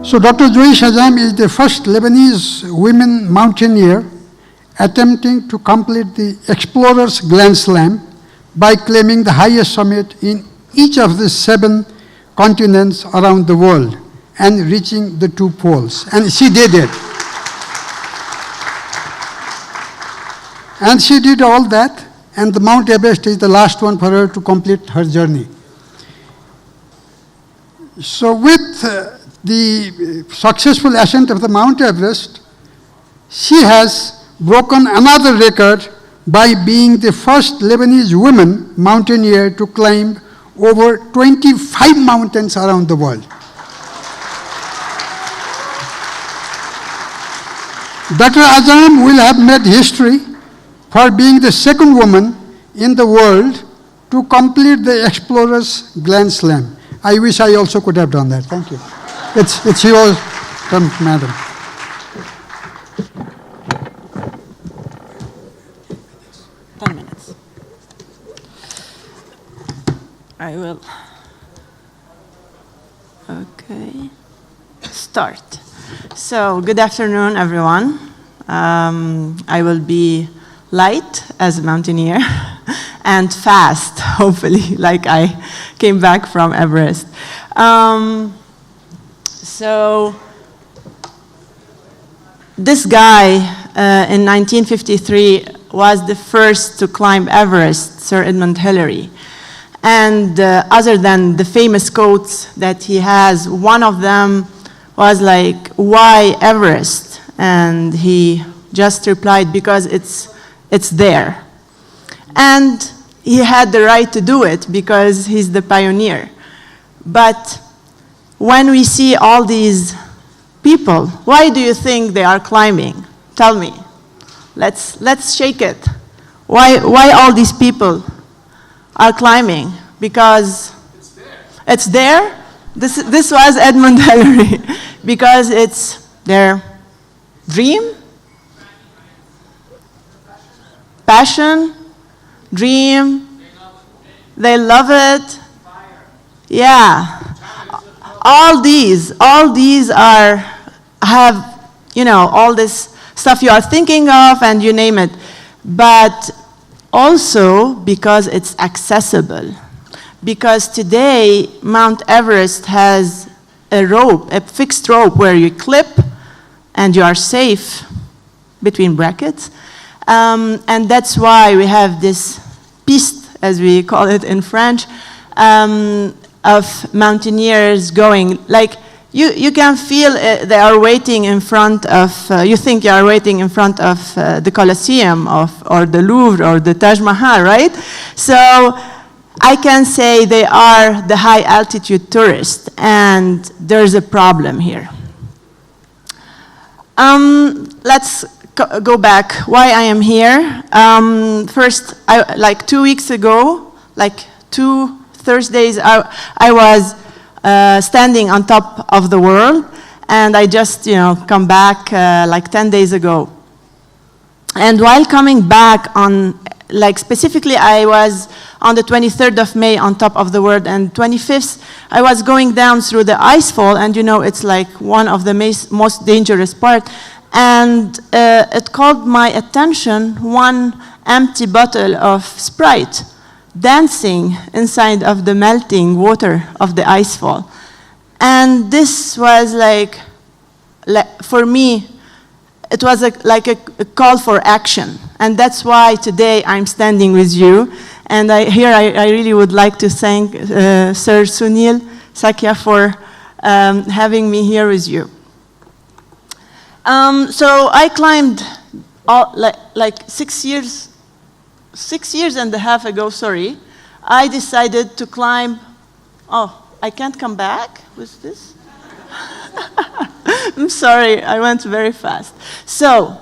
So Dr. Joyce Azzam is the first Lebanese women mountaineer attempting to complete the Explorer's Grand Slam by claiming the highest summit in each of the 7 continents around the world and reaching the 2 poles. And she did it. And she did all that, and the Mount Everest is the last one for her to complete her journey. So with the successful ascent of the Mount Everest, she has broken another record by being the first Lebanese woman mountaineer to climb over 25 mountains around the world. Dr. Azzam will have made history for being the second woman in the world to complete the Explorer's Grand Slam. I wish I also could have done that. Thank you. It's yours, madam. I will. Okay. Start. So, good afternoon, everyone. I will be light as a mountaineer and fast, hopefully, like I came back from Everest. So, this guy in 1953 was the first to climb Everest, Sir Edmund Hillary. And other than the famous quotes that he has, one of them was like, "Why Everest?" And he just replied, "Because it's there." And he had the right to do it because he's the pioneer. But when we see all these people, why do you think they are climbing? Tell me. Let's shake it. Why all these people are climbing? Because it's there. This was Edmund Hillary. Because it's their dream, passion, dream. They love it. Yeah. All these have, all this stuff you are thinking of, and you name it. But also because it's accessible. Because today, Mount Everest has a fixed rope where you clip and you are safe, between brackets. And that's why we have this piste, as we call it in French, of mountaineers going. Like, you can feel they are waiting in front of, you think you are waiting in front of the Colosseum or the Louvre or the Taj Mahal, right? So I can say they are the high altitude tourists, and there's a problem here. Let's go back. Why I am here. First, like 2 weeks ago, like 2 Thursdays, I was standing on top of the world, and I just, come back like 10 days ago. And while coming back on, like specifically, I was on the 23rd of May on top of the world, and 25th, I was going down through the icefall, and it's like one of the most dangerous part. And it called my attention, one empty bottle of Sprite dancing inside of the melting water of the icefall. And this was like for me, it was like a call for action. And that's why today I'm standing with you. And I really would like to thank Sir Sunil Sakya for having me here with you. So I climbed like 6 years and a half ago, sorry. I decided to climb, I can't come back with this? I'm sorry, I went very fast. So,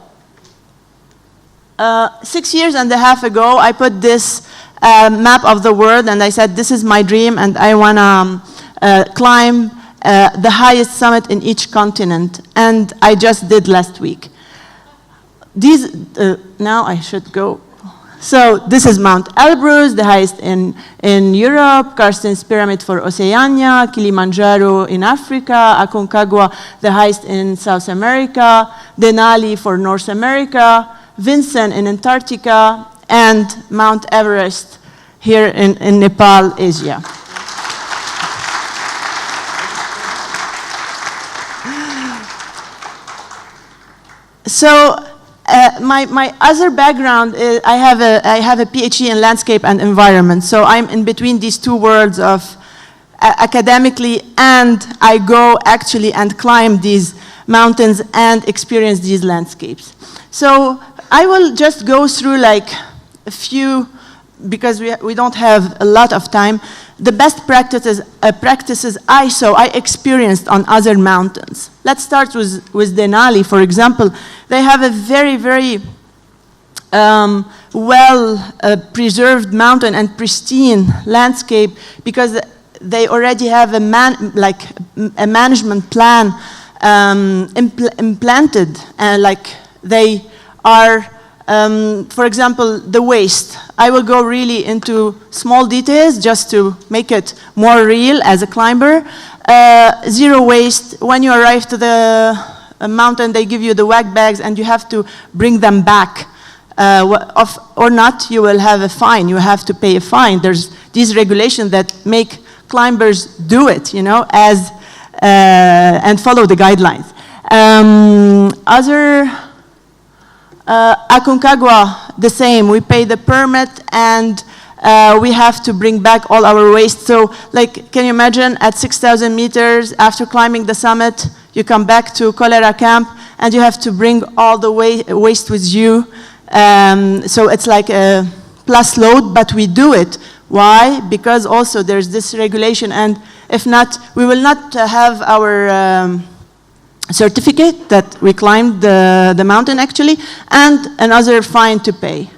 6 years and a half ago, I put this map of the world, and I said, this is my dream, and I want to climb the highest summit in each continent. And I just did last week. Now I should go. So this is Mount Elbrus, the highest in Europe, Carsten's Pyramid for Oceania, Kilimanjaro in Africa, Aconcagua, the highest in South America, Denali for North America, Vincennes in Antarctica, and Mount Everest here in Nepal, Asia. So my other background is I have a PhD in landscape and environment. So I'm in between these two worlds of academically, and I go actually and climb these mountains and experience these landscapes. So I will just go through like a few, because we don't have a lot of time, the best practices I experienced on other mountains. Let's start with Denali, for example. They have a very, very well-preserved mountain and pristine landscape because they already have a management plan implanted, and like they are, for example, the waste. I will go really into small details just to make it more real as a climber. Zero waste. When you arrive to the mountain, they give you the wag bags and you have to bring them back. Or not, you will have a fine. You have to pay a fine. There's these regulations that make climbers do it, you know, and follow the guidelines. Aconcagua, the same. We pay the permit and we have to bring back all our waste. So, like, can you imagine at 6,000 meters after climbing the summit, you come back to Cholera camp and you have to bring all the waste with you. So it's like a plus load, but we do it. Why? Because also there's this regulation, and if not, we will not have our certificate that we climbed the mountain actually, and another fine to pay.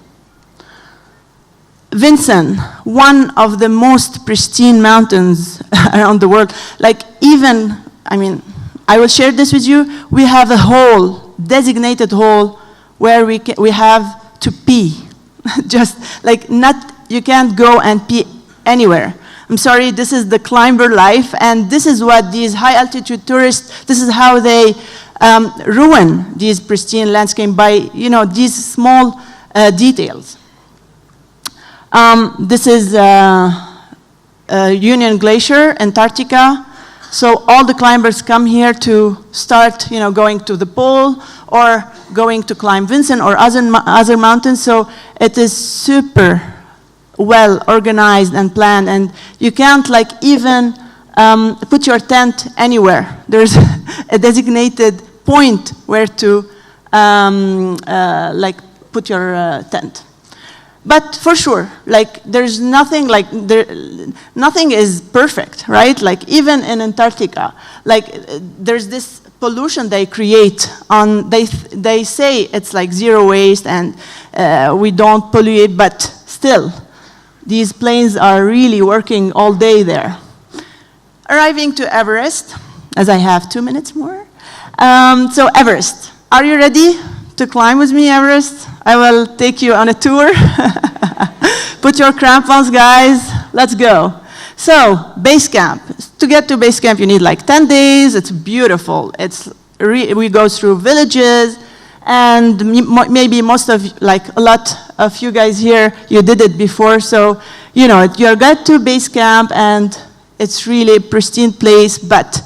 Vincennes, one of the most pristine mountains around the world. Like even, I mean, I will share this with you. We have a hole, designated hole, where we have to pee. Just like you can't go and pee anywhere. I'm sorry, this is the climber life, and this is what these high altitude tourists, this is how they ruin these pristine landscape by, you know, these small details. This is Union Glacier, Antarctica. So all the climbers come here to start, you know, going to the pole or going to climb Vincennes or other mountains. So it is super well organized and planned, and you can't like even put your tent anywhere. There's a designated point where to like put your tent. But for sure, like there's nothing like nothing is perfect, right? Like even in Antarctica, like there's this pollution they create on. They say it's like zero waste and we don't pollute, but still, these planes are really working all day there. Arriving to Everest, as I have 2 minutes more. So Everest, are you ready to climb with me, Everest? I will take you on a tour. Put your crampons, guys. Let's go. So, base camp. To get to base camp, you need like 10 days. It's beautiful. We go through villages, and maybe most of, like a lot of you guys here, you did it before. So, you know, you get to base camp, and it's really a pristine place, but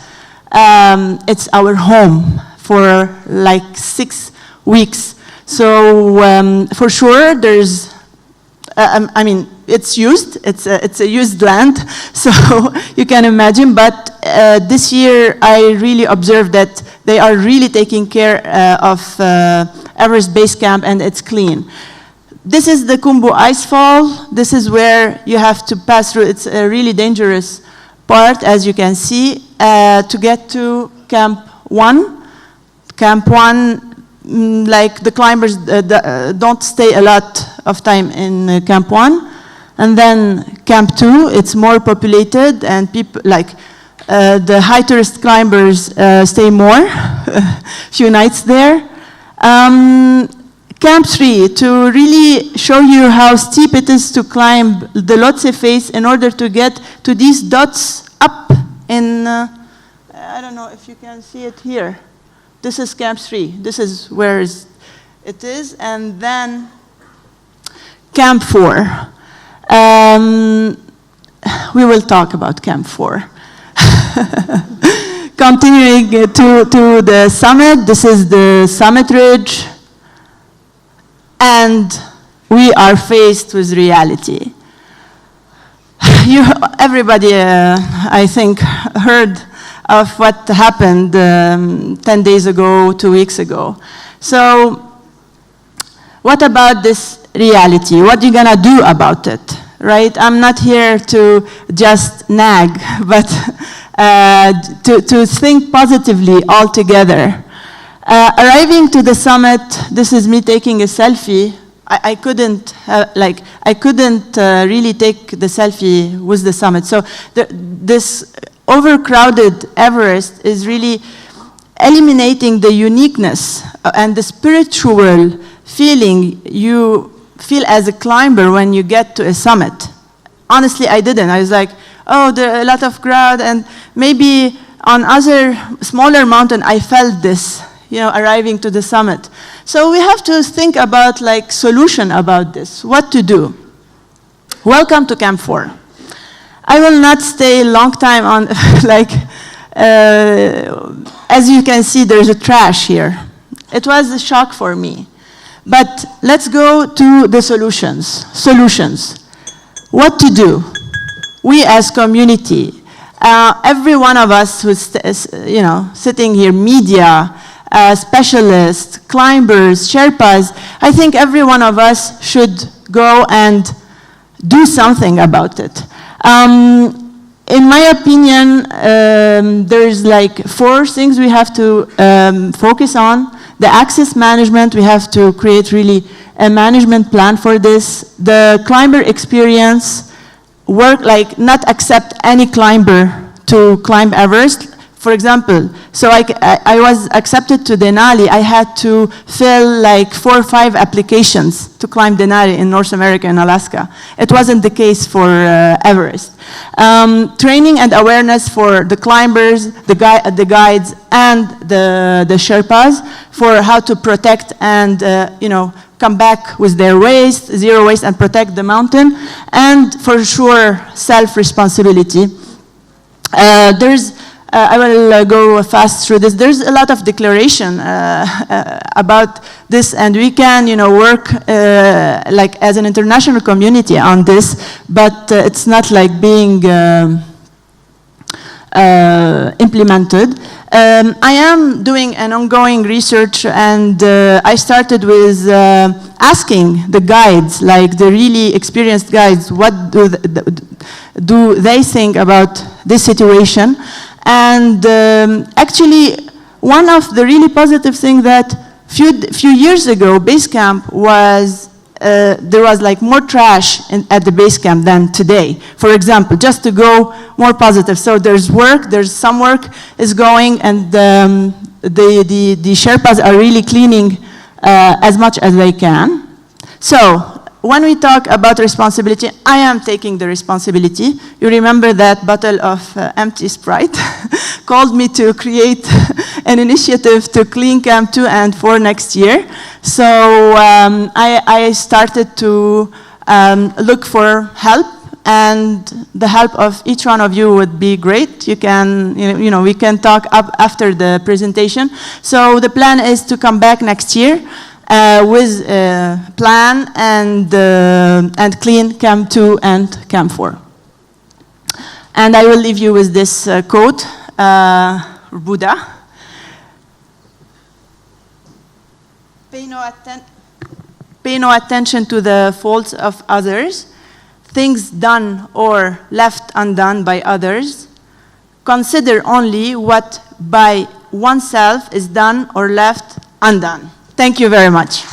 it's our home for like 6 weeks. So for sure, there's, I mean, it's used. It's a used land, so you can imagine. But this year, I really observed that they are really taking care of Everest Base Camp, and it's clean. This is the Khumbu Icefall. This is where you have to pass through. It's a really dangerous part, as you can see, to get to Camp 1. Camp 1. Like the climbers don't stay a lot of time in Camp 1. And then Camp 2, it's more populated, and people like the high tourist climbers stay more, few nights there. Camp 3, to really show you how steep it is to climb the Lhotse face in order to get to these dots up in, I don't know if you can see it here. This is Camp 3. This is where it is. And then Camp 4. We will talk about Camp 4. Continuing to the summit, this is the summit ridge, and we are faced with reality. Everybody, I think, heard of what happened 10 days ago, 2 weeks ago. So what about this reality? What are you gonna do about it, right? I'm not here to just nag, but to think positively all together. Arriving to the summit, this is me taking a selfie. I couldn't really take the selfie with the summit. So this overcrowded Everest is really eliminating the uniqueness and the spiritual feeling you feel as a climber when you get to a summit. Honestly, I didn't. I was like, oh, there are a lot of crowd, and maybe on other smaller mountain I felt this, arriving to the summit. So we have to think about solution about this, what to do. Welcome to Camp 4. I will not stay a long time on, as you can see, there's a trash here. It was a shock for me. But let's go to the solutions. What to do? We as community, every one of us who's sitting here, media, specialists, climbers, Sherpas, I think every one of us should go and do something about it. In my opinion, there's 4 things we have to focus on. The access management, we have to create really a management plan for this. The climber experience, not accept any climber to climb Everest. For example, so I was accepted to Denali. I had to fill 4 or 5 applications to climb Denali in North America and Alaska. It wasn't the case for Everest. Training and awareness for the climbers, the guides, and the Sherpas for how to protect and come back with their waste, zero waste, and protect the mountain. And for sure, self-responsibility. I will go fast through this. There's a lot of declaration about this, and we can, work as an international community on this, but it's not being implemented. I am doing an ongoing research, and I started with asking the guides, the really experienced guides, what do they think about this situation. And actually, one of the really positive things that few years ago, base camp was, there was more trash at the base camp than today. For example, just to go more positive. So there's some work is going, and the Sherpas are really cleaning as much as they can. So when we talk about responsibility, I am taking the responsibility. You remember that bottle of empty Sprite called me to create an initiative to clean Camp 2 and 4 next year. So I started to look for help, and the help of each one of you would be great. You can, we can talk after the presentation. So the plan is to come back next year with a plan and clean Camp 2 and Camp 4. And I will leave you with this quote, Buddha. Pay no attention to the faults of others, things done or left undone by others. Consider only what by oneself is done or left undone. Thank you very much.